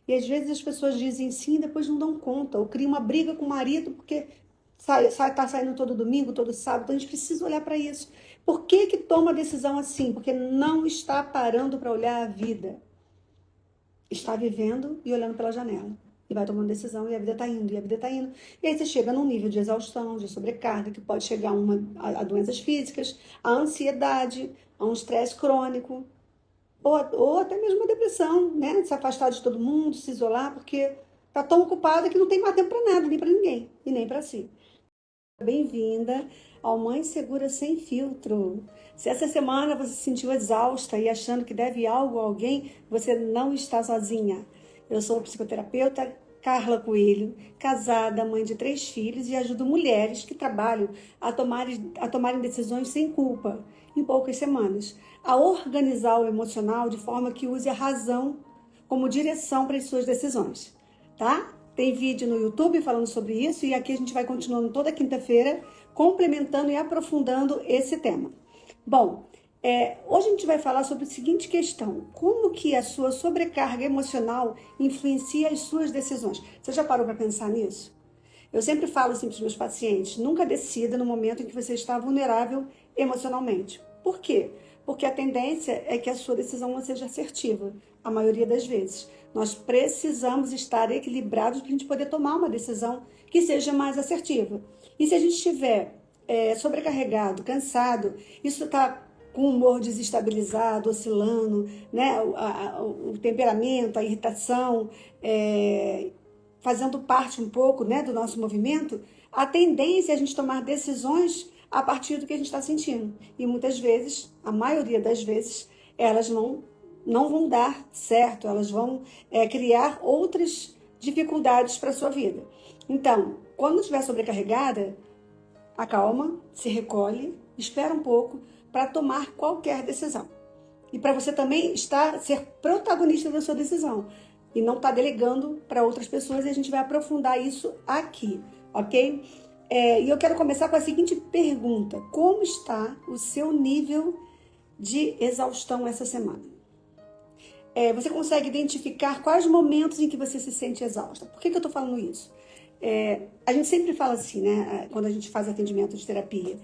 E às vezes as pessoas dizem sim e depois não dão conta, ou cria uma briga com o marido porque tá saindo todo domingo, todo sábado. Então a gente precisa olhar para isso. Por que que toma a decisão assim? Porque não está parando para olhar a vida. Está vivendo e olhando pela janela. E vai tomando decisão e a vida está indo, e a vida está indo. E aí você chega num nível de exaustão, de sobrecarga, que pode chegar a doenças físicas, a ansiedade, a um estresse crônico, ou até mesmo a depressão, né? De se afastar de todo mundo, se isolar, porque está tão ocupada que não tem mais tempo para nada, nem para ninguém, e nem para si. Bem-vinda ao Mãe Segura Sem Filtro. Se essa semana você se sentiu exausta e achando que deve algo a alguém, você não está sozinha. Eu sou a psicoterapeuta Carla Coelho, casada, mãe de 3 filhos e ajudo mulheres que trabalham a tomarem decisões sem culpa, em poucas semanas, a organizar o emocional de forma que use a razão como direção para as suas decisões, tá? Tem vídeo no YouTube falando sobre isso e aqui a gente vai continuando toda quinta-feira, complementando e aprofundando esse tema. Bom, hoje a gente vai falar sobre a seguinte questão: como que a sua sobrecarga emocional influencia as suas decisões? Você já parou para pensar nisso? Eu sempre falo assim para os meus pacientes: nunca decida no momento em que você está vulnerável emocionalmente. Por quê? Porque a tendência é que a sua decisão não seja assertiva, a maioria das vezes. Nós precisamos estar equilibrados para a gente poder tomar uma decisão que seja mais assertiva. E se a gente estiver sobrecarregado, cansado, isso está com o humor desestabilizado, oscilando, né? O temperamento, a irritação, fazendo parte um pouco, né, do nosso movimento, a tendência é a gente tomar decisões a partir do que a gente está sentindo. E muitas vezes, a maioria das vezes, elas não vão dar certo, elas vão criar outras dificuldades para a sua vida. Então, quando estiver sobrecarregada, acalma, se recolhe, espera um pouco para tomar qualquer decisão. E para você também ser protagonista da sua decisão e não estar delegando para outras pessoas, e a gente vai aprofundar isso aqui, ok? E eu quero começar com a seguinte pergunta: como está o seu nível de exaustão essa semana? Você consegue identificar quais momentos em que você se sente exausta? Por que eu estou falando isso? A gente sempre fala assim, né? Quando a gente faz atendimento de terapia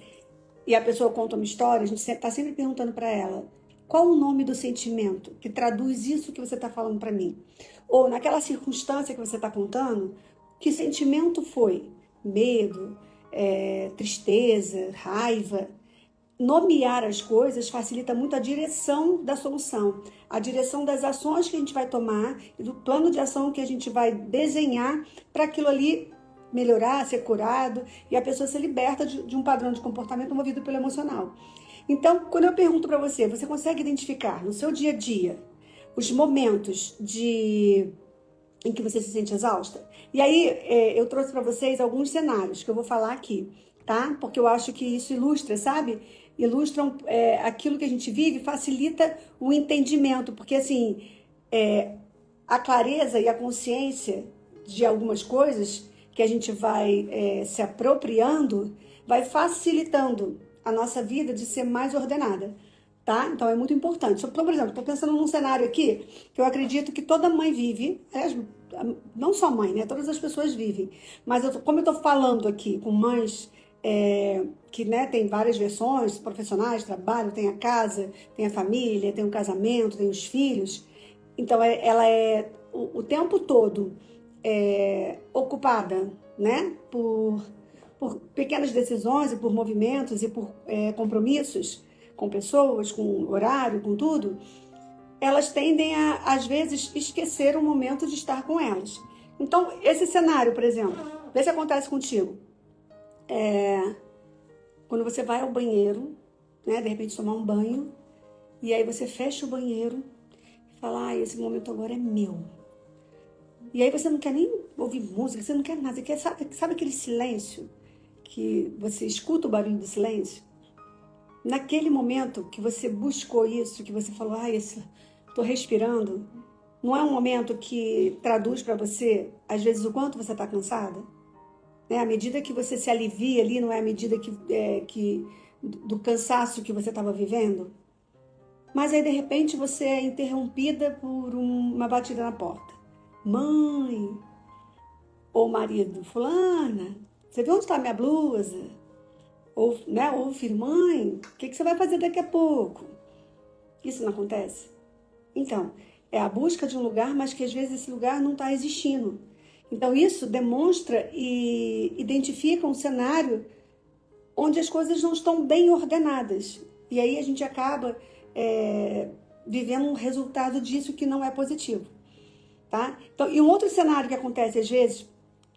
e a pessoa conta uma história, a gente está sempre perguntando para ela: qual o nome do sentimento que traduz isso que você está falando para mim? Ou naquela circunstância que você está contando, que sentimento foi? Medo, tristeza, raiva? Nomear as coisas facilita muito a direção da solução, a direção das ações que a gente vai tomar e do plano de ação que a gente vai desenhar para aquilo ali melhorar, ser curado e a pessoa ser liberta de um padrão de comportamento movido pelo emocional. Então, quando eu pergunto para você, você consegue identificar no seu dia a dia os momentos em que você se sente exausta? E aí, eu trouxe para vocês alguns cenários que eu vou falar aqui, tá? Porque eu acho que isso ilustra, sabe? Ilustram aquilo que a gente vive, facilita o entendimento, porque assim, a clareza e a consciência de algumas coisas que a gente vai se apropriando, vai facilitando a nossa vida de ser mais ordenada, tá? Então é muito importante. Então, por exemplo, estou pensando num cenário aqui que eu acredito que toda mãe vive, não só mãe, né? Todas as pessoas vivem. Mas como eu estou falando aqui com mães que, né, tem várias versões, profissionais, trabalho, tem a casa, tem a família, tem o casamento, tem os filhos. Então ela é o tempo todo ocupada, né, por pequenas decisões e por movimentos e por compromissos com pessoas, com horário, com tudo. Elas tendem a, às vezes, esquecer o momento de estar com elas. Então, esse cenário, por exemplo, vê se acontece contigo. Quando você vai ao banheiro, né, de repente tomar um banho, e aí você fecha o banheiro e fala: esse momento agora é meu. E aí você não quer nem ouvir música, você não quer nada, você quer, sabe aquele silêncio que você escuta o barulho do silêncio? Naquele momento que você buscou isso, que você falou: estou respirando, não é um momento que traduz para você, às vezes, o quanto você está cansada? À medida que você se alivia ali, não é a medida do cansaço que você estava vivendo? Mas aí, de repente, você é interrompida por uma batida na porta. Mãe, ou marido, fulana, você viu onde está a minha blusa? Ou, né, ou filho, mãe, o que você vai fazer daqui a pouco? Isso não acontece? Então, é a busca de um lugar, mas que às vezes esse lugar não está existindo. Então, isso demonstra e identifica um cenário onde as coisas não estão bem ordenadas. E aí a gente acaba vivendo um resultado disso que não é positivo. Tá? Então, e um outro cenário que acontece às vezes,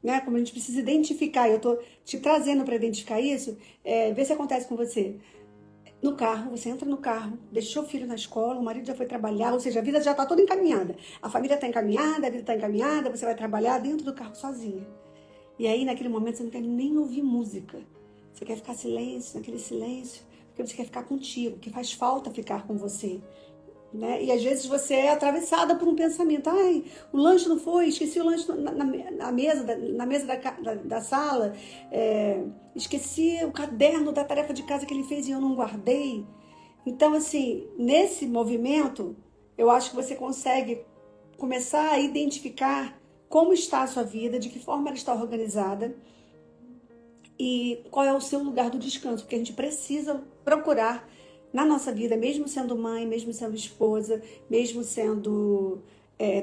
né, como a gente precisa identificar, eu estou te trazendo para identificar isso, ver se acontece com você. No carro, você entra no carro, deixou o filho na escola, o marido já foi trabalhar, ou seja, a vida já está toda encaminhada. A família está encaminhada, a vida está encaminhada, você vai trabalhar dentro do carro sozinha. E aí, naquele momento, você não quer nem ouvir música. Você quer ficar silêncio, naquele silêncio, porque você quer ficar contigo, que faz falta ficar com você. Né? E às vezes você é atravessada por um pensamento. Ai, o lanche não foi, esqueci o lanche na mesa da sala, esqueci o caderno da tarefa de casa que ele fez e eu não guardei. Então, assim, nesse movimento, eu acho que você consegue começar a identificar como está a sua vida, de que forma ela está organizada e qual é o seu lugar do descanso, porque a gente precisa procurar na nossa vida, mesmo sendo mãe, mesmo sendo esposa, mesmo sendo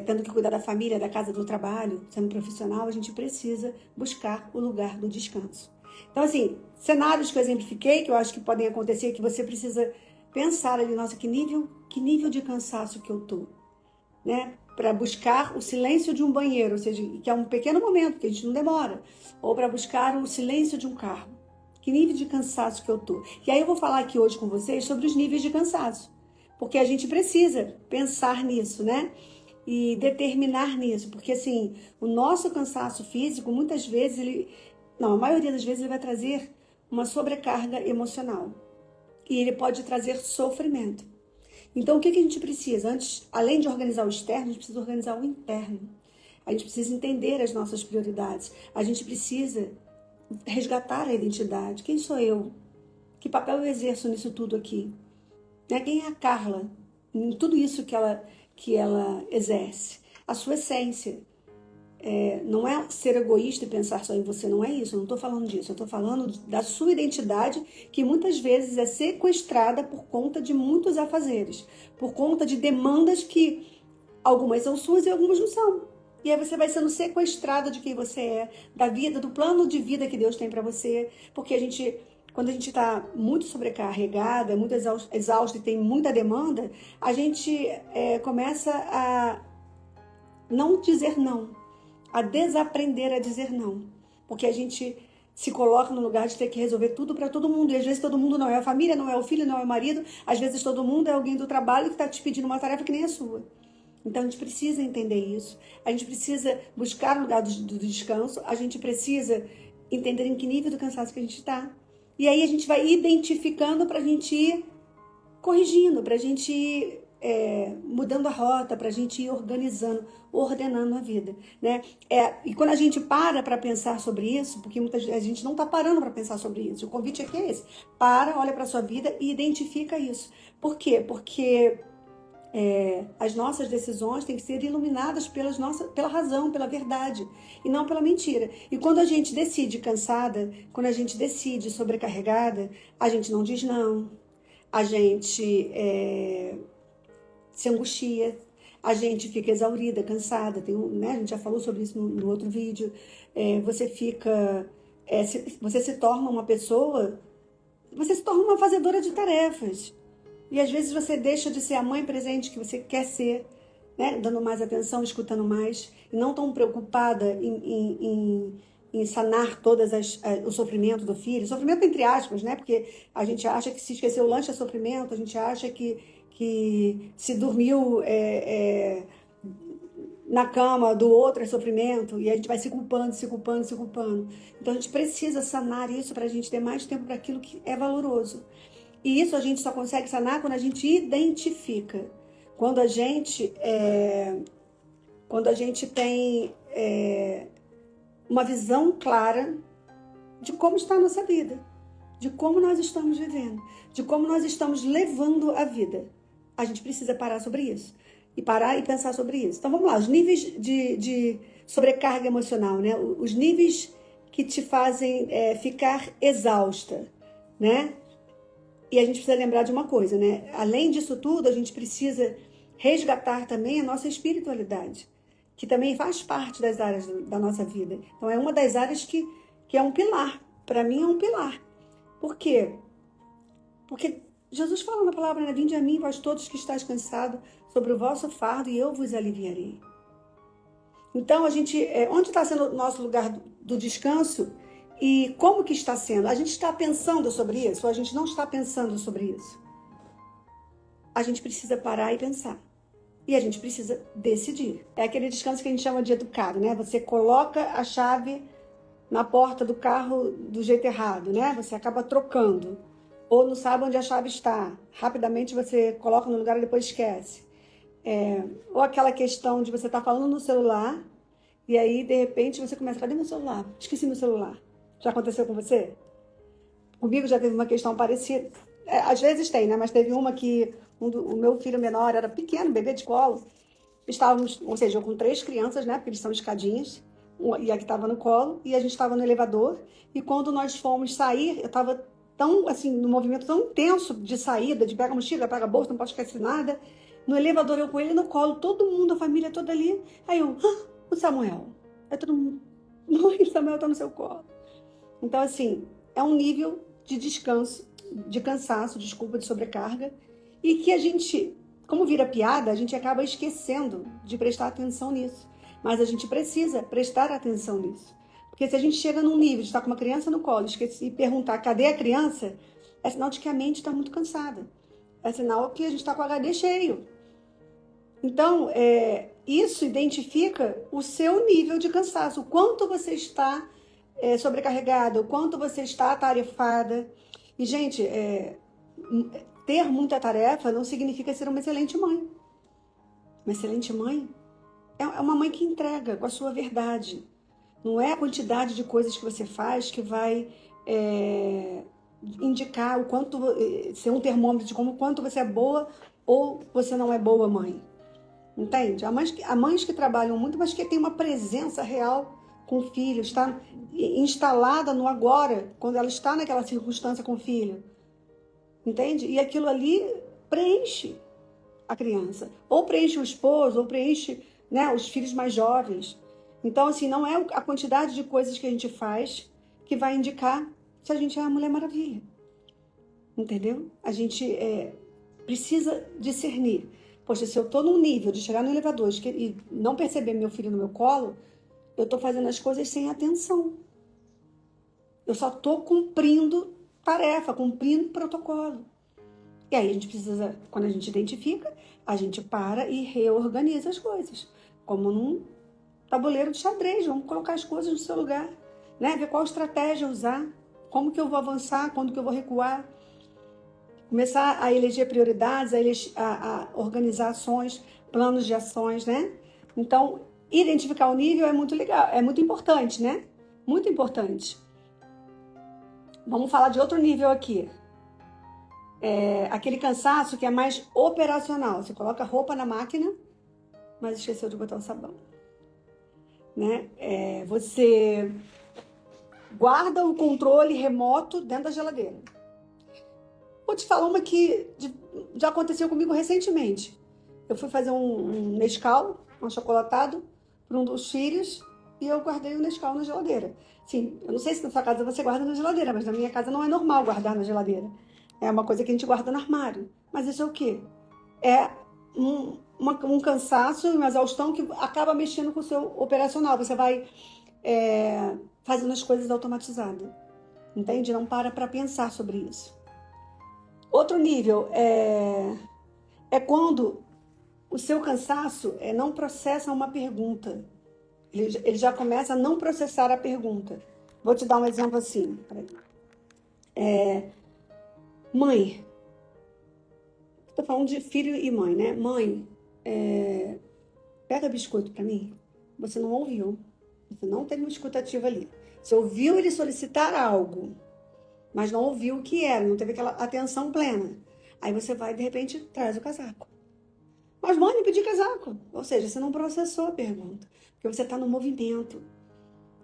tendo que cuidar da família, da casa, do trabalho, sendo profissional, a gente precisa buscar o lugar do descanso. Então, assim, cenários que eu exemplifiquei, que eu acho que podem acontecer, que você precisa pensar ali, nossa, que nível de cansaço que eu tô, né? Para buscar o silêncio de um banheiro, ou seja, que é um pequeno momento, que a gente não demora, ou para buscar o silêncio de um carro. Que nível de cansaço que eu tô? E aí eu vou falar aqui hoje com vocês sobre os níveis de cansaço, porque a gente precisa pensar nisso, né? E determinar nisso, porque assim, o nosso cansaço físico, muitas vezes, a maioria das vezes ele vai trazer uma sobrecarga emocional. E ele pode trazer sofrimento. Então, o que a gente precisa? Antes, além de organizar o externo, a gente precisa organizar o interno. A gente precisa entender as nossas prioridades. A gente precisa resgatar a identidade. Quem sou eu? Que papel eu exerço nisso tudo aqui? Né? Quem é a Carla? Em tudo isso que ela exerce. A sua essência. Não é ser egoísta e pensar só em você, não é isso, eu não estou falando disso, eu estou falando da sua identidade, que muitas vezes é sequestrada por conta de muitos afazeres, por conta de demandas que algumas são suas e algumas não são. E aí você vai sendo sequestrada de quem você é, da vida, do plano de vida que Deus tem para você, porque quando a gente está muito sobrecarregada, muito exausta e tem muita demanda, a gente começa a não dizer não, a desaprender a dizer não, porque a gente se coloca no lugar de ter que resolver tudo para todo mundo, e às vezes todo mundo não é a família, não é o filho, não é o marido, às vezes todo mundo é alguém do trabalho que está te pedindo uma tarefa que nem é sua. Então a gente precisa entender isso, a gente precisa buscar o lugar do descanso, a gente precisa entender em que nível do cansaço que a gente está, e aí a gente vai identificando para a gente ir corrigindo, para a gente ir mudando a rota, para a gente ir organizando, ordenando a vida, né? E quando a gente para pensar sobre isso, porque muitas vezes a gente não está parando para pensar sobre isso, o convite aqui é esse: olha para a sua vida e identifica isso. Por quê? Porque as nossas decisões têm que ser iluminadas pela razão, pela verdade, e não pela mentira. E quando a gente decide cansada, quando a gente decide sobrecarregada, a gente não diz não, a gente se angustia, a gente fica exaurida, cansada, a gente já falou sobre isso no outro vídeo, você se torna uma pessoa, você se torna uma fazedora de tarefas, e às vezes você deixa de ser a mãe presente que você quer ser, né? Dando mais atenção, escutando mais, e não tão preocupada em sanar o sofrimento do filho, sofrimento entre aspas, né? Porque a gente acha que se esquecer o lanche é sofrimento, a gente acha que se dormiu na cama do outro é sofrimento, e a gente vai se culpando. Então a gente precisa sanar isso para a gente ter mais tempo para aquilo que é valoroso. E isso a gente só consegue sanar quando a gente identifica. Quando a gente tem uma visão clara de como está a nossa vida, de como nós estamos vivendo, de como nós estamos levando a vida. A gente precisa parar sobre isso. e parar e pensar sobre isso. Então vamos lá, os níveis de sobrecarga emocional, né? Os níveis que te fazem ficar exausta, né? E a gente precisa lembrar de uma coisa, né? Além disso tudo, a gente precisa resgatar também a nossa espiritualidade, que também faz parte das áreas da nossa vida. Então é uma das áreas que é um pilar. Para mim é um pilar. Por quê? Porque Jesus fala na palavra, né? Vinde a mim, vós todos que estáis cansados, sobre o vosso fardo, e eu vos aliviarei. Então, a gente, onde está sendo o nosso lugar do descanso e como que está sendo? A gente está pensando sobre isso ou a gente não está pensando sobre isso? A gente precisa parar e pensar. E a gente precisa decidir. É aquele descanso que a gente chama de educado, né? Você coloca a chave na porta do carro do jeito errado, né? Você acaba trocando. Ou não sabe onde a chave está. Rapidamente você coloca no lugar e depois esquece. Ou aquela questão de você estar falando no celular e aí, de repente, você começa, cadê meu celular? Esqueci meu celular. Já aconteceu com você? Comigo já teve uma questão parecida. Às vezes tem, né? Mas teve uma que o meu filho menor era pequeno, bebê de colo. Estávamos, ou seja, eu com 3 crianças, né? Porque eles são escadinhas. E a que estava no colo. E a gente estava no elevador. E quando nós fomos sair, eu estava tão, assim, no movimento tão intenso de saída, de pega a mochila, pega a bolsa, não pode esquecer nada. No elevador, eu com ele no colo, todo mundo, a família toda ali. Aí eu, o Samuel. Aí todo mundo, mãe, o Samuel tá no seu colo. Então, assim, é um nível de descanso, de cansaço, desculpa, de sobrecarga. E que a gente, como vira piada, a gente acaba esquecendo de prestar atenção nisso. Mas a gente precisa prestar atenção nisso. Porque se a gente chega num nível de estar com uma criança no colo e perguntar cadê a criança, é sinal de que a mente está muito cansada. É sinal que a gente está com o HD cheio. Então, isso identifica o seu nível de cansaço, o quanto você está sobrecarregada, o quanto você está atarefada. E, gente, ter muita tarefa não significa ser uma excelente mãe. Uma excelente mãe é uma mãe que entrega com a sua verdade. Não é a quantidade de coisas que você faz que vai indicar o quanto, ser um termômetro de quanto você é boa ou você não é boa mãe. Entende? Há mães que trabalham muito, mas que tem uma presença real com o filho, está instalada no agora, quando ela está naquela circunstância com o filho. Entende? E aquilo ali preenche a criança. Ou preenche o esposo, ou preenche, né, os filhos mais jovens. Então, assim, não é a quantidade de coisas que a gente faz que vai indicar se a gente é a Mulher Maravilha. Entendeu? A gente precisa discernir. Poxa, se eu estou num nível de chegar no elevador e não perceber meu filho no meu colo, eu estou fazendo as coisas sem atenção. Eu só estou cumprindo tarefa, cumprindo protocolo. E aí a gente precisa, quando a gente identifica, a gente para e reorganiza as coisas. Como num tabuleiro de xadrez, vamos colocar as coisas no seu lugar, né? Ver qual estratégia usar, como que eu vou avançar, quando que eu vou recuar. Começar a eleger prioridades, a organizar ações, planos de ações, né? Então, identificar o nível é muito legal, é muito importante, né? Muito importante. Vamos falar de outro nível aqui. Aquele cansaço que é mais operacional. Você coloca a roupa na máquina, mas esqueceu de botar o sabão. Né? Você guarda o controle remoto dentro da geladeira. Vou te falar uma que já aconteceu comigo recentemente. Eu fui fazer um Nescau, um achocolatado, para um dos filhos, e eu guardei o Nescau na geladeira. Sim, eu não sei se na sua casa você guarda na geladeira, mas na minha casa não é normal guardar na geladeira. É uma coisa que a gente guarda no armário. Mas isso é o quê? É um cansaço, uma exaustão que acaba mexendo com o seu operacional. Você vai fazendo as coisas automatizadas. Entende? Não para pensar sobre isso. Outro nível é quando o seu cansaço não processa uma pergunta. Ele já começa a não processar a pergunta. Vou te dar um exemplo assim. Mãe, estou falando de filho e mãe, né? Mãe, pega biscoito para mim. Você não ouviu. Você não teve uma escutativa ali. Você ouviu ele solicitar algo, mas não ouviu o que era, não teve aquela atenção plena. Aí você vai, de repente, traz o casaco. Mas mãe, me pedi casaco. Ou seja, você não processou a pergunta, porque você está no movimento.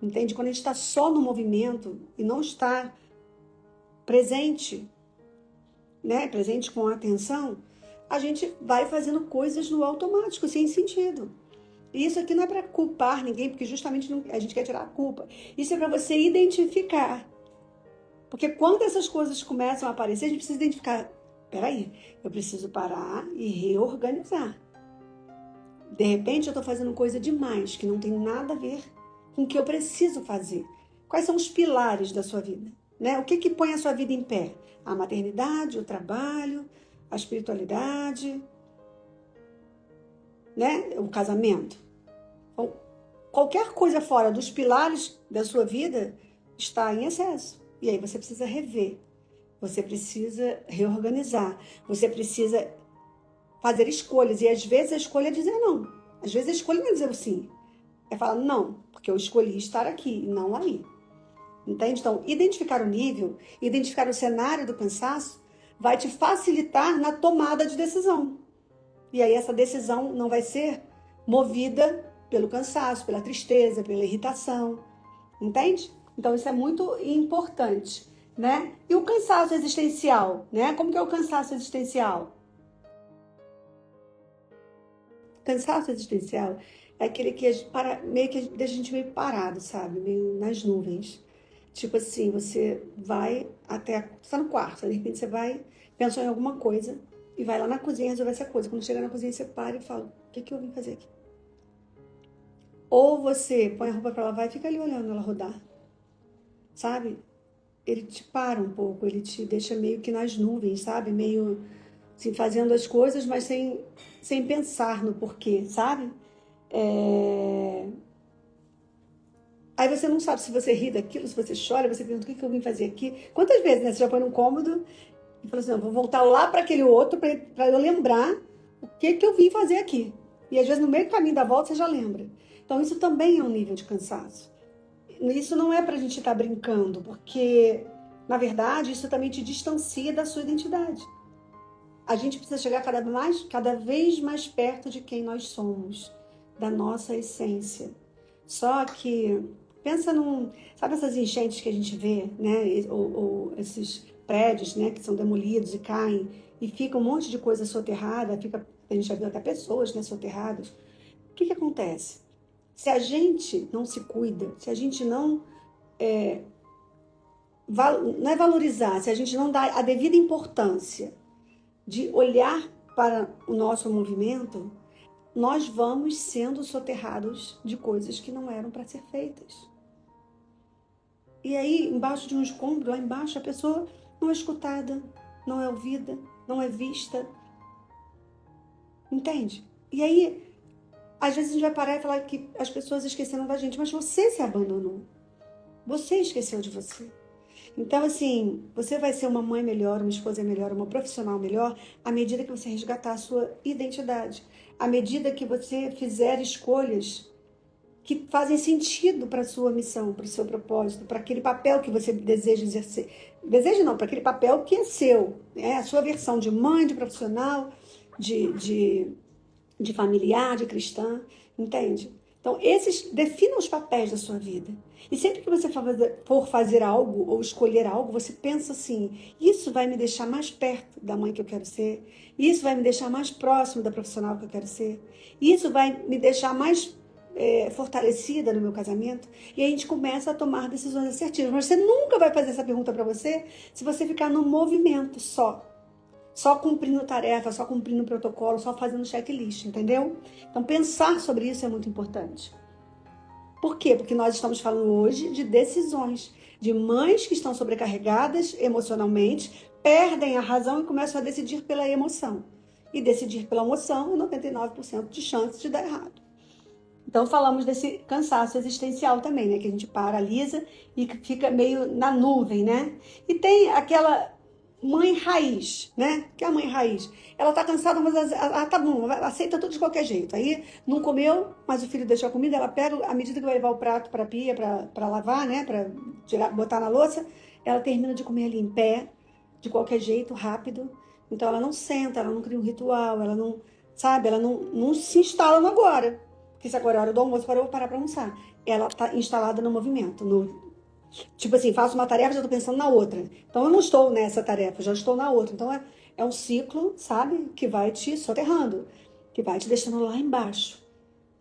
Entende? Quando a gente está só no movimento e não está presente, né? Presente com atenção, a gente vai fazendo coisas no automático, sem sentido. E isso aqui não é para culpar ninguém, porque justamente a gente quer tirar a culpa. Isso é para você identificar. Porque quando essas coisas começam a aparecer, a gente precisa identificar. Peraí, eu preciso parar e reorganizar. De repente eu estou fazendo coisa demais, que não tem nada a ver com o que eu preciso fazer. Quais são os pilares da sua vida? Né? O que põe a sua vida em pé? A maternidade, o trabalho, a espiritualidade, né? O casamento. Então, qualquer coisa fora dos pilares da sua vida está em excesso. E aí você precisa rever, você precisa reorganizar, você precisa fazer escolhas. E às vezes a escolha é dizer não. Às vezes a escolha não é dizer sim. É falar não, porque eu escolhi estar aqui e não ali. Entende? Então, identificar o nível, identificar o cenário do cansaço vai te facilitar na tomada de decisão. E aí essa decisão não vai ser movida pelo cansaço, pela tristeza, pela irritação. Entende? Então isso é muito importante, né? E o cansaço existencial, né? Como que é o cansaço existencial? Cansaço existencial é aquele que meio que deixa a gente meio parado, sabe? Meio nas nuvens. Tipo assim, você vai até... Você está no quarto, de repente você vai, pensou em alguma coisa e vai lá na cozinha resolver essa coisa. Quando chega na cozinha, você para e fala, o que eu vim fazer aqui? Ou você põe a roupa para lavar e fica ali olhando ela rodar. Sabe? Ele te para um pouco, ele te deixa meio que nas nuvens, sabe? Meio assim, fazendo as coisas, mas sem pensar no porquê, sabe? Aí você não sabe se você ri daquilo, se você chora, você pergunta o que eu vim fazer aqui. Quantas vezes, né? Você já foi num cômodo e falou assim, não, vou voltar lá para aquele outro para eu lembrar o que eu vim fazer aqui. E às vezes no meio do caminho da volta você já lembra. Então isso também é um nível de cansaço. Isso não é para a gente estar brincando, porque, na verdade, isso também te distancia da sua identidade. A gente precisa chegar cada vez mais perto de quem nós somos, da nossa essência. Só que, pensa sabe essas enchentes que a gente vê, né? Ou esses prédios, né, que são demolidos e caem, e fica um monte de coisa soterrada, a gente já viu até pessoas, né, soterradas. O que acontece? Se a gente não se cuida, se a gente não é valorizar, se a gente não dá a devida importância de olhar para o nosso movimento, nós vamos sendo soterrados de coisas que não eram para ser feitas. E aí, embaixo de um escombro, lá embaixo, a pessoa não é escutada, não é ouvida, não é vista. Entende? E aí, às vezes a gente vai parar e falar que as pessoas esqueceram da gente, mas você se abandonou. Você esqueceu de você. Então, assim, você vai ser uma mãe melhor, uma esposa melhor, uma profissional melhor, à medida que você resgatar a sua identidade. À medida que você fizer escolhas que fazem sentido para a sua missão, para o seu propósito, para aquele papel que você deseja exercer. Deseja não, para aquele papel que é seu. A sua versão de mãe, de profissional, de familiar, de cristã, entende? Então, definam os papéis da sua vida. E sempre que você for fazer algo ou escolher algo, você pensa assim, isso vai me deixar mais perto da mãe que eu quero ser, isso vai me deixar mais próximo da profissional que eu quero ser, isso vai me deixar mais fortalecida no meu casamento. E aí a gente começa a tomar decisões assertivas. Mas você nunca vai fazer essa pergunta para você se você ficar no movimento só cumprindo tarefa, só cumprindo protocolo, só fazendo checklist, entendeu? Então, pensar sobre isso é muito importante. Por quê? Porque nós estamos falando hoje de decisões, de mães que estão sobrecarregadas emocionalmente, perdem a razão e começam a decidir pela emoção. E decidir pela emoção é 99% de chance de dar errado. Então, falamos desse cansaço existencial também, né? Que a gente paralisa e fica meio na nuvem, né? E tem aquela mãe raiz, né? Que é a mãe raiz. Ela tá cansada, mas tá bom, aceita tudo de qualquer jeito. Aí não comeu, mas o filho deixou a comida, ela pega, à medida que vai levar o prato para a pia, para lavar, né? Para botar na louça, ela termina de comer ali em pé, de qualquer jeito, rápido. Então ela não senta, ela não cria um ritual, ela não sabe? Ela não se instala no agora. Porque se agora é hora do almoço, agora eu vou parar para almoçar. Ela está instalada no movimento. Tipo assim, faço uma tarefa, já estou pensando na outra. Então eu não estou nessa tarefa, já estou na outra. Então é um ciclo, sabe? Que vai te soterrando, que vai te deixando lá embaixo.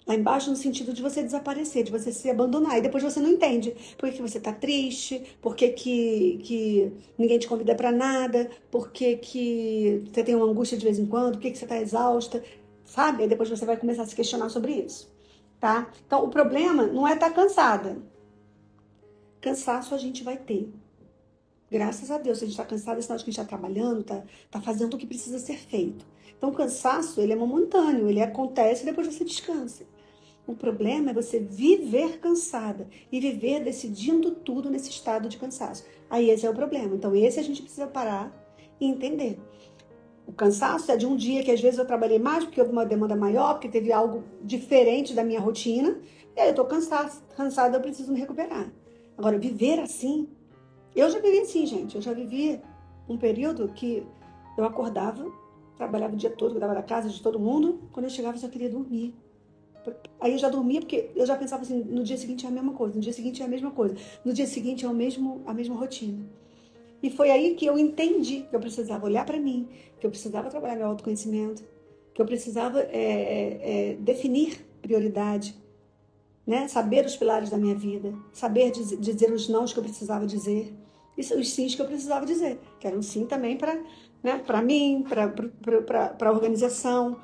Lá embaixo no sentido de você desaparecer, de você se abandonar. E depois você não entende por que você tá triste, por que ninguém te convida para nada, por que você tem uma angústia de vez em quando, por que você tá exausta, sabe? Aí depois você vai começar a se questionar sobre isso, tá? Então o problema não é estar cansada. Cansaço a gente vai ter. Graças a Deus, se a gente está cansado, é sinal de que a gente está trabalhando, tá fazendo o que precisa ser feito. Então o cansaço, ele é momentâneo, ele acontece e depois você descansa. O problema é você viver cansada e viver decidindo tudo nesse estado de cansaço. Aí esse é o problema. Então esse a gente precisa parar e entender. O cansaço é de um dia que às vezes eu trabalhei mais porque houve uma demanda maior, porque teve algo diferente da minha rotina. E aí eu estou cansada, eu preciso me recuperar. Agora, viver assim, eu já vivi assim, gente. Eu já vivi um período que eu acordava, trabalhava o dia todo, cuidava da casa de todo mundo. Quando eu chegava, eu só queria dormir. Aí eu já dormia porque eu já pensava assim, no dia seguinte é a mesma coisa, no dia seguinte é a mesma coisa, no dia seguinte é a mesma rotina. E foi aí que eu entendi que eu precisava olhar para mim, que eu precisava trabalhar meu autoconhecimento, que eu precisava definir prioridade, né? Saber os pilares da minha vida, saber dizer os nãos que eu precisava dizer, e os sims que eu precisava dizer, que era um sim também para, né, para mim, para a organização,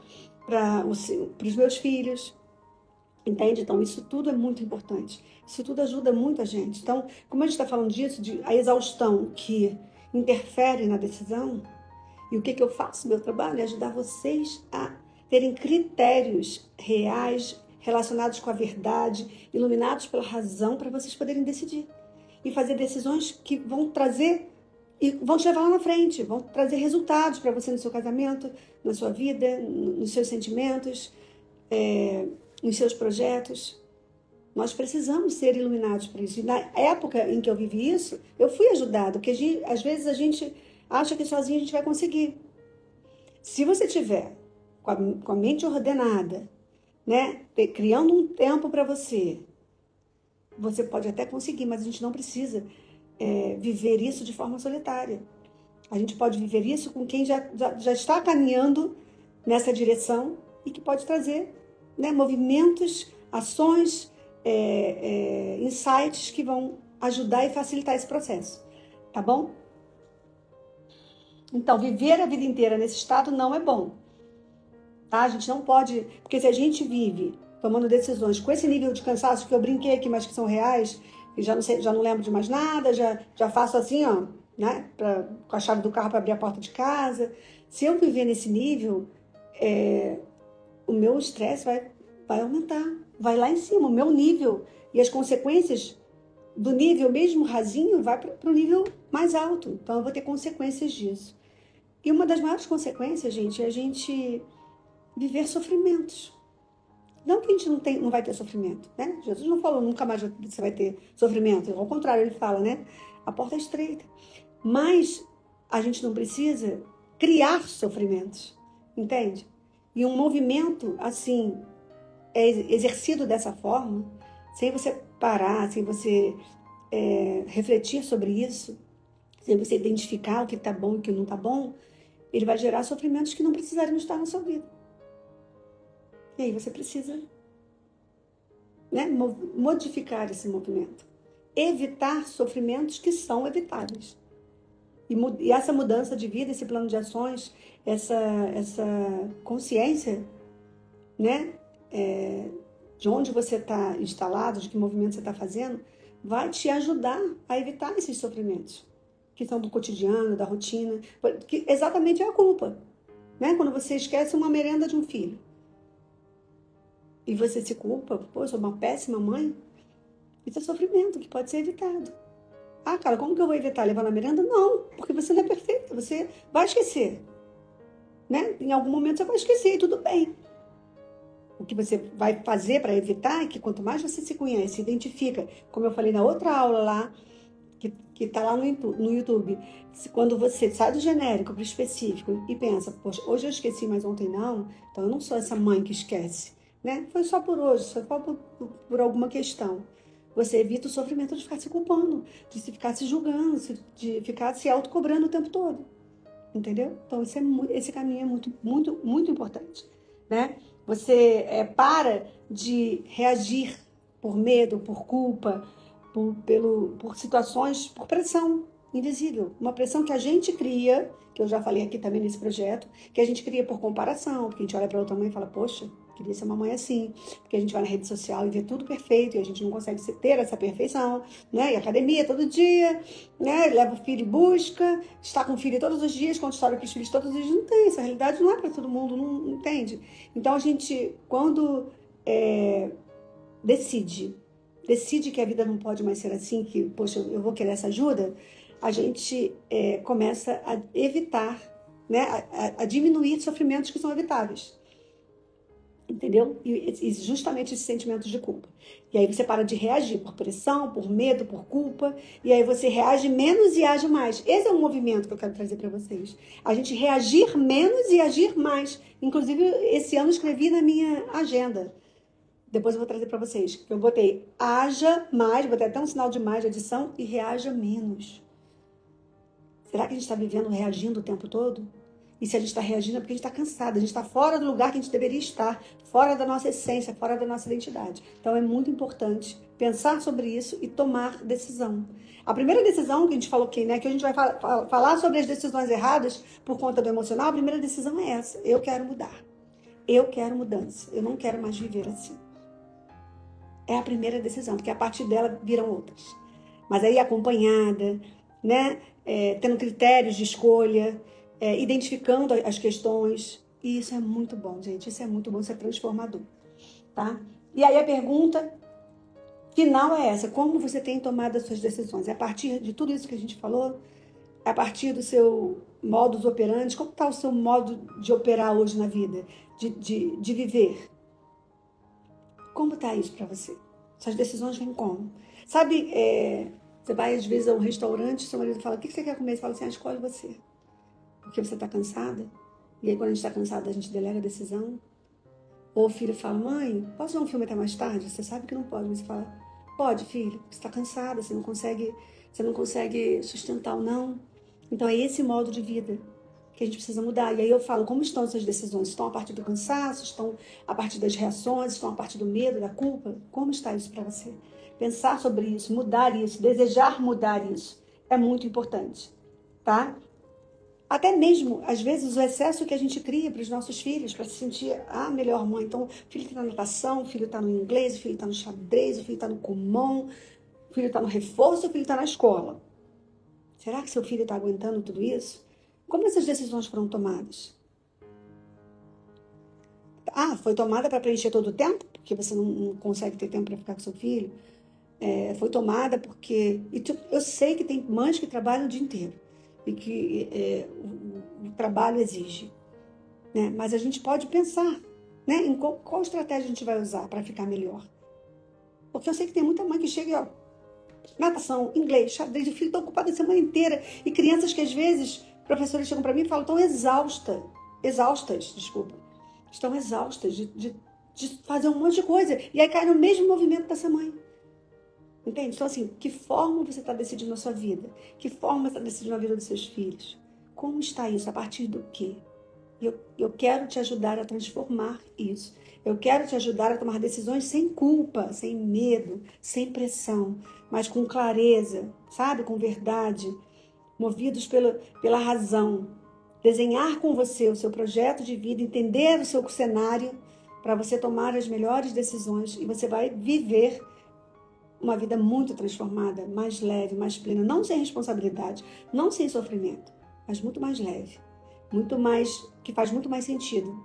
para os meus filhos. Entende? Então, isso tudo é muito importante. Isso tudo ajuda muito a gente. Então, como a gente está falando disso, a exaustão que interfere na decisão, e o que eu faço? Meu trabalho é ajudar vocês a terem critérios reais, relacionados com a verdade, iluminados pela razão, para vocês poderem decidir. E fazer decisões que vão trazer, e vão te levar lá na frente, vão trazer resultados para você no seu casamento, na sua vida, nos seus sentimentos, nos seus projetos. Nós precisamos ser iluminados por isso. E na época em que eu vivi isso, eu fui ajudada, porque às vezes a gente acha que sozinho a gente vai conseguir. Se você tiver com a mente ordenada, né, criando um tempo para você, você pode até conseguir, mas a gente não precisa viver isso de forma solitária. A gente pode viver isso com quem já está caminhando nessa direção e que pode trazer, né, movimentos, ações, insights que vão ajudar e facilitar esse processo, tá bom? Então, viver a vida inteira nesse estado não é bom, tá? A gente não pode, porque se a gente vive tomando decisões com esse nível de cansaço que eu brinquei aqui, mas que são reais, e já não lembro de mais nada, já faço assim, ó, né, com a chave do carro para abrir a porta de casa. Se eu viver nesse nível, o meu estresse vai aumentar, vai lá em cima, o meu nível e as consequências do nível mesmo rasinho vai para o nível mais alto. Então eu vou ter consequências disso. E uma das maiores consequências, gente, é a gente viver sofrimentos. Não que a gente não vai ter sofrimento, né? Jesus não falou nunca mais você vai ter sofrimento. Ao contrário, ele fala, né? A porta é estreita. Mas a gente não precisa criar sofrimentos, entende? E um movimento, assim, é exercido dessa forma, sem você parar, sem você refletir sobre isso, sem você identificar o que está bom e o que não está bom, ele vai gerar sofrimentos que não precisariam estar na sua vida. E aí você precisa, né, modificar esse movimento. Evitar sofrimentos que são evitáveis. E essa mudança de vida, esse plano de ações, essa consciência, né, de onde você está instalado, de que movimento você está fazendo, vai te ajudar a evitar esses sofrimentos, que são do cotidiano, da rotina, que exatamente é a culpa, né? Quando você esquece uma merenda de um filho, e você se culpa, pô, eu sou uma péssima mãe, isso é sofrimento que pode ser evitado. Ah, cara, como que eu vou evitar levar na merenda? Não, porque você não é perfeita, você vai esquecer, né? Em algum momento você vai esquecer e tudo bem. O que você vai fazer para evitar é que quanto mais você se conhece, se identifica, como eu falei na outra aula lá, que tá lá no YouTube, quando você sai do genérico para o específico e pensa, poxa, hoje eu esqueci, mas ontem não, então eu não sou essa mãe que esquece, né? Foi só por hoje, só por alguma questão. Você evita o sofrimento de ficar se culpando, de se ficar se julgando, de ficar se autocobrando o tempo todo. Entendeu? Então, esse caminho é muito, muito, muito importante, né? Você para de reagir por medo, por culpa, por situações, por pressão invisível. Uma pressão que a gente cria, que eu já falei aqui também nesse projeto, que a gente cria por comparação, porque a gente olha para outra mãe e fala, poxa, queria ser uma mãe assim, porque a gente vai na rede social e vê tudo perfeito, e a gente não consegue ter essa perfeição, né? E academia todo dia, né? Leva o filho e busca, está com o filho todos os dias, conta história para os filhos todos os dias, não tem, essa realidade não é para todo mundo, não entende? Então a gente, quando decide que a vida não pode mais ser assim, que, poxa, eu vou querer essa ajuda, a gente começa a evitar, né? A diminuir sofrimentos que são evitáveis. Entendeu? E justamente esses sentimentos de culpa. E aí você para de reagir por pressão, por medo, por culpa, e aí você reage menos e age mais. Esse é um movimento que eu quero trazer para vocês. A gente reagir menos e agir mais. Inclusive, esse ano eu escrevi na minha agenda. Depois eu vou trazer para vocês. Eu botei haja mais, botei até um sinal de mais de adição e reaja menos. Será que a gente está vivendo reagindo o tempo todo? E se a gente está reagindo é porque a gente está cansado, a gente está fora do lugar que a gente deveria estar, fora da nossa essência, fora da nossa identidade. Então é muito importante pensar sobre isso e tomar decisão. A primeira decisão que a gente falou aqui, né, que a gente vai falar sobre as decisões erradas por conta do emocional, a primeira decisão é essa. Eu quero mudar. Eu quero mudança. Eu não quero mais viver assim. É a primeira decisão, porque a partir dela viram outras. Mas aí acompanhada, né, tendo critérios de escolha, identificando as questões. E isso é muito bom, gente. Isso é muito bom, isso é transformador. Tá? E aí a pergunta final é essa. Como você tem tomado as suas decisões? É a partir de tudo isso que a gente falou? É a partir do seu modus operandi? Como está o seu modo de operar hoje na vida? De viver? Como está isso para você? Suas decisões vêm como? Sabe, você vai às vezes a um restaurante, seu marido fala, o que você quer comer? Você fala assim, escolhe você. Porque você está cansada. E aí, quando a gente está cansada, a gente delega a decisão. Ou o filho fala, mãe, posso ver um filme até mais tarde? Você sabe que não pode, mas você fala, pode, filho, você está cansada, você não consegue sustentar o não. Então, é esse modo de vida que a gente precisa mudar. E aí eu falo, como estão essas decisões? Estão a partir do cansaço? Estão a partir das reações? Estão a partir do medo, da culpa? Como está isso para você? Pensar sobre isso, mudar isso, desejar mudar isso, é muito importante, tá? Até mesmo, às vezes, o excesso que a gente cria para os nossos filhos, para se sentir a melhor mãe. Então, o filho está na natação, o filho está no inglês, o filho está no xadrez, o filho está no Kumon, o filho está no reforço, o filho está na escola. Será que seu filho está aguentando tudo isso? Como essas decisões foram tomadas? Foi tomada para preencher todo o tempo? Porque você não consegue ter tempo para ficar com seu filho? Foi tomada porque... Eu sei que tem mães que trabalham o dia inteiro e que o trabalho exige, né? Mas a gente pode pensar, né, em qual estratégia a gente vai usar para ficar melhor. Porque eu sei que tem muita mãe que chega, natação, inglês, xadrez, o filho está ocupado a semana inteira, e crianças que às vezes, professores chegam para mim e falam, estão exaustas, estão exaustas de fazer um monte de coisa, e aí cai no mesmo movimento dessa mãe. Entende? Então, assim, que forma você está decidindo a sua vida? Que forma você está decidindo a vida dos seus filhos? Como está isso? A partir do quê? Eu quero te ajudar a transformar isso. Eu quero te ajudar a tomar decisões sem culpa, sem medo, sem pressão, mas com clareza, sabe? Com verdade, movidos pela razão. Desenhar com você o seu projeto de vida, entender o seu cenário para você tomar as melhores decisões, e você vai viver uma vida muito transformada, mais leve, mais plena, não sem responsabilidade, não sem sofrimento, mas muito mais leve, muito mais, que faz muito mais sentido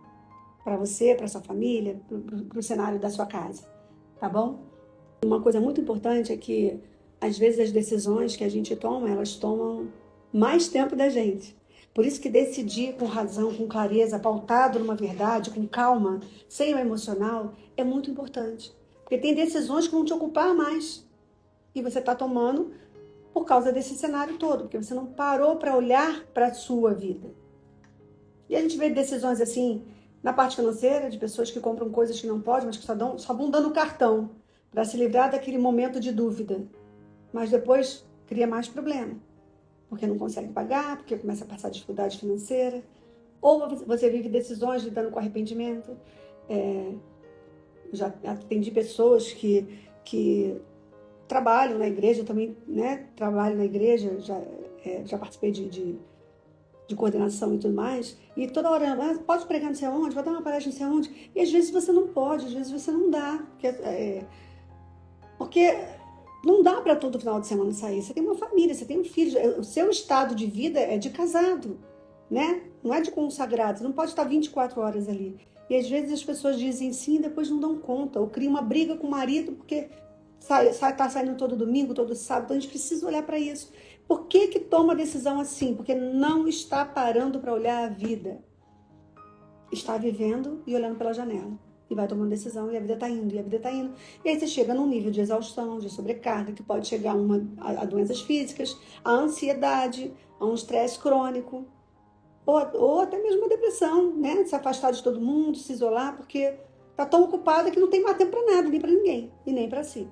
para você, para sua família, para o cenário da sua casa, tá bom? Uma coisa muito importante é que, às vezes, as decisões que a gente toma, elas tomam mais tempo da gente. Por isso que decidir com razão, com clareza, pautado numa verdade, com calma, sem o emocional, é muito importante. Porque tem decisões que vão te ocupar mais. E você está tomando por causa desse cenário todo, porque você não parou para olhar para a sua vida. E a gente vê decisões assim, na parte financeira, de pessoas que compram coisas que não podem, mas que só vão dando cartão para se livrar daquele momento de dúvida. Mas depois cria mais problema, porque não consegue pagar, porque começa a passar dificuldade financeira. Ou você vive decisões lidando com arrependimento. Já atendi pessoas que trabalham na igreja, eu também, né, trabalho na igreja, já participei de coordenação e tudo mais, e toda hora, pode pregar não sei aonde, pode dar uma palestra não sei aonde, e às vezes você não pode, às vezes você não dá, porque não dá para todo final de semana sair, você tem uma família, você tem um filho, o seu estado de vida é de casado, né? Não é de consagrado, você não pode estar 24 horas ali. E às vezes as pessoas dizem sim e depois não dão conta, ou criam uma briga com o marido porque tá saindo todo domingo, todo sábado. Então a gente precisa olhar para isso. Por que toma a decisão assim? Porque não está parando para olhar a vida. Está vivendo e olhando pela janela. E vai tomando decisão e a vida está indo, e a vida está indo. E aí você chega num nível de exaustão, de sobrecarga, que pode chegar a doenças físicas, a ansiedade, a um estresse crônico. Ou até mesmo uma depressão, né? Se afastar de todo mundo, se isolar, porque está tão ocupada que não tem mais tempo para nada, nem para ninguém, e nem para si.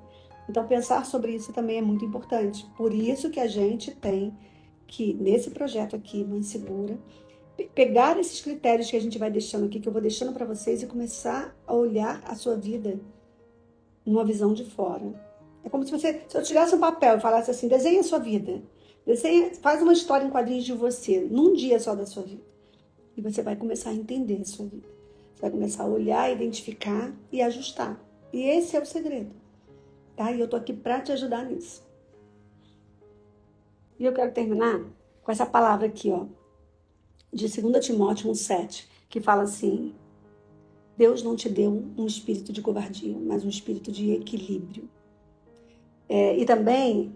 Então, pensar sobre isso também é muito importante. Por isso que a gente tem que, nesse projeto aqui, Mãe Segura, pegar esses critérios que a gente vai deixando aqui, que eu vou deixando para vocês, e começar a olhar a sua vida numa visão de fora. É como se eu tirasse um papel e falasse assim, desenha a sua vida. Faz uma história em quadrinhos de você, num dia só da sua vida. E você vai começar a entender a sua vida. Você vai começar a olhar, identificar e ajustar. E esse é o segredo. Tá? E eu tô aqui para te ajudar nisso. E eu quero terminar com essa palavra aqui, ó, de 2 Timóteo 1,7, que fala assim: Deus não te deu um espírito de covardia, mas um espírito de equilíbrio. E também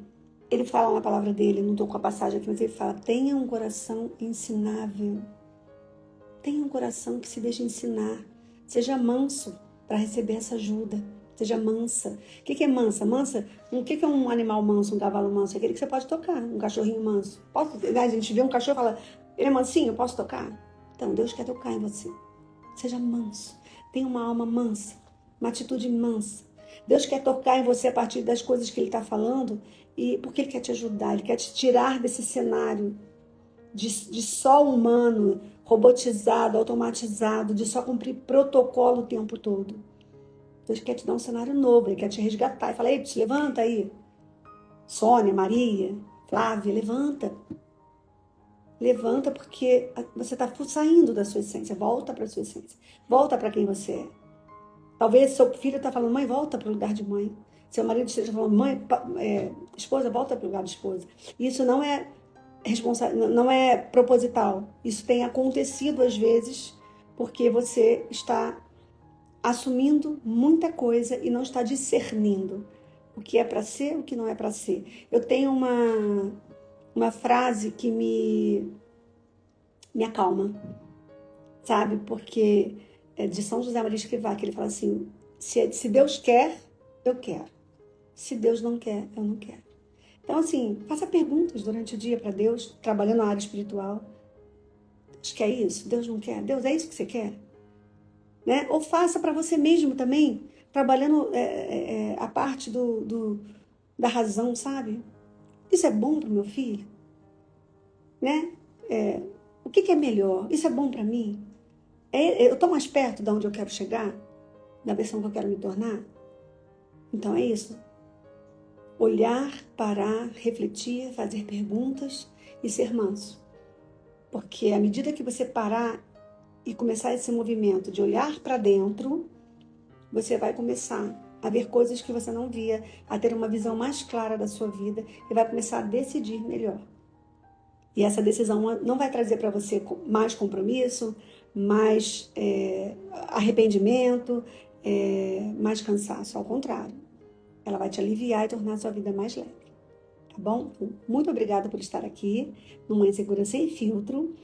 ele fala na palavra dele, não estou com a passagem aqui, mas ele fala: tenha um coração ensinável. Tenha um coração que se deixe ensinar. Seja manso para receber essa ajuda. Seja mansa. O que é mansa? Mansa, o que é um animal manso, um cavalo manso? É aquele que você pode tocar, um cachorrinho manso. A gente vê um cachorro e fala, ele é mansinho, eu posso tocar? Então, Deus quer tocar em você. Seja manso. Tenha uma alma mansa, uma atitude mansa. Deus quer tocar em você a partir das coisas que Ele está falando, e porque Ele quer te ajudar, Ele quer te tirar desse cenário de só humano, robotizado, automatizado, de só cumprir protocolo o tempo todo. Deus quer te dar um cenário novo, Ele quer te resgatar. E fala, ei, se levanta aí. Sônia, Maria, Flávia, levanta. Levanta porque você está saindo da sua essência. Volta para a sua essência. Volta para quem você é. Talvez seu filho está falando, mãe, volta para o lugar de mãe. Seu marido esteja falando, mãe, esposa, volta para o lugar de esposa. Isso não é não é proposital. Isso tem acontecido às vezes porque você está assumindo muita coisa e não está discernindo o que é para ser, o que não é para ser. Eu tenho uma frase que me acalma, sabe? Porque é de São José Maria Escrivá, que ele fala assim, se Deus quer, eu quero. Se Deus não quer, eu não quero. Então, assim, faça perguntas durante o dia para Deus, trabalhando na área espiritual. Deus quer isso? Deus não quer? Deus, é isso que você quer? Né? Ou faça para você mesmo também, trabalhando a parte da razão, sabe? Isso é bom para o meu filho? Né? O que é melhor? Isso é bom para mim? Eu estou mais perto de onde eu quero chegar? Da versão que eu quero me tornar? Então é isso. Olhar, parar, refletir, fazer perguntas e ser manso. Porque à medida que você parar e começar esse movimento de olhar para dentro, você vai começar a ver coisas que você não via, a ter uma visão mais clara da sua vida e vai começar a decidir melhor. E essa decisão não vai trazer para você mais compromisso, mais arrependimento, mais cansaço, ao contrário. Ela vai te aliviar e tornar a sua vida mais leve. Tá bom? Muito obrigada por estar aqui no Mãe Segura Sem Filtro.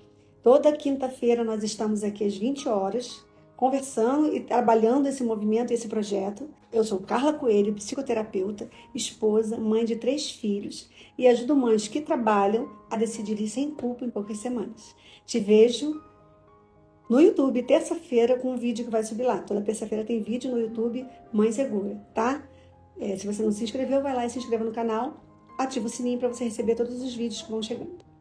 Toda quinta-feira nós estamos aqui às 20 horas conversando e trabalhando esse movimento, esse projeto. Eu sou Carla Coelho, psicoterapeuta, esposa, mãe de 3 filhos e ajudo mães que trabalham a decidirem sem culpa em poucas semanas. Te vejo no YouTube, terça-feira, com um vídeo que vai subir lá. Toda terça-feira tem vídeo no YouTube Mãe Segura, tá? Se você não se inscreveu, vai lá e se inscreva no canal. Ativa o sininho para você receber todos os vídeos que vão chegando.